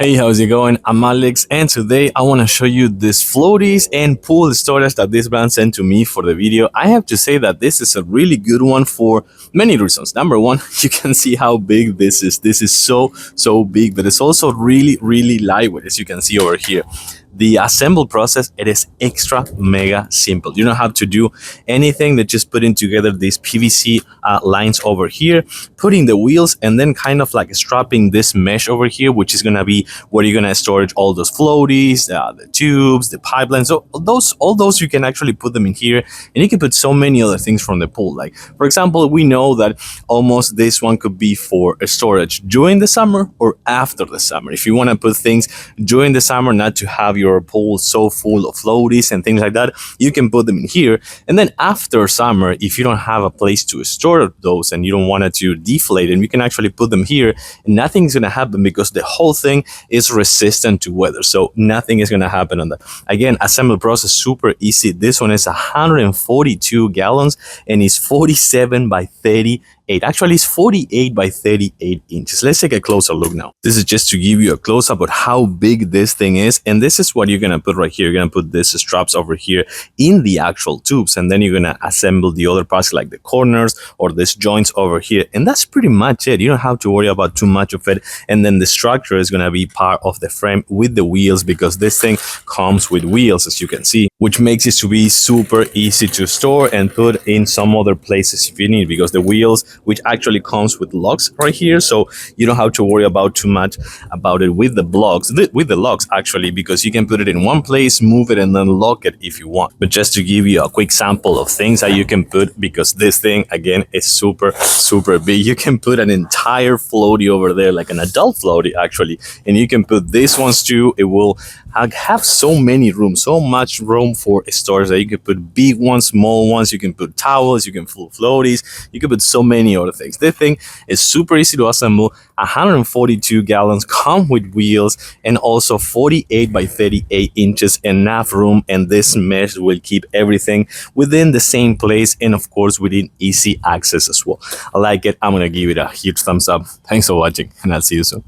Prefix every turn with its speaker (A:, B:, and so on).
A: Hey, how's it going? I'm Alex, and today I want to show you these floaties and pool storage that this brand sent to me for the video. I have to say that this is a really good one for many reasons. Number one, you can see how big this is. This is so big, but it's also really lightweight, as you can see over here. The assemble process, it is extra mega simple. You don't have to do anything, but just putting together these PVC lines over here, putting the wheels, and then kind of like strapping this mesh over here, which is gonna be where you're gonna store all those floaties, the tubes, the pipelines. So all those you can actually put them in here, and you can put so many other things from the pool. Like for example, we know that almost this one could be for storage during the summer or after the summer. If you want to put things during the summer, not to have your pool so full of floaties and things like that, you can put them in here. And then after summer, if you don't have a place to store those and you don't want it to deflate them, you can actually put them here and nothing's going to happen because the whole thing is resistant to weather. So nothing is going to happen on that. Again, assembly process super easy. This one is 142 gallons and is 47 by 38. Actually, it's 48 by 38 inches. Let's take a closer look now. This is just to give you a close-up of how big this thing is. And this is what you're going to put right here. You're going to put these straps over here in the actual tubes. And then you're going to assemble the other parts like the corners or these joints over here. And that's pretty much it. You don't have to worry about too much of it. And then the structure is going to be part of the frame with the wheels, because this thing comes with wheels, as you can see, which makes it to be super easy to store and put in some other places if you need, because the wheels, which actually comes with locks right here, so you don't have to worry about too much about it with the blocks, with the locks actually, because you can put it in one place, move it, and then lock it if you want. But just to give you a quick sample of things that you can put, because this thing again is super big, you can put an entire floaty over there, like an adult floaty actually, and you can put these ones too. It will have so much room for storage that you can put big ones, small ones, you can put towels, you can put floaties, you can put so many other things. This thing is super easy to assemble. 142 gallons, come with wheels, and also 48 by 38 inches, enough room, and this mesh will keep everything within the same place and of course within easy access as well. I like it. I'm gonna give it a huge thumbs up. Thanks for watching, and I'll see you soon.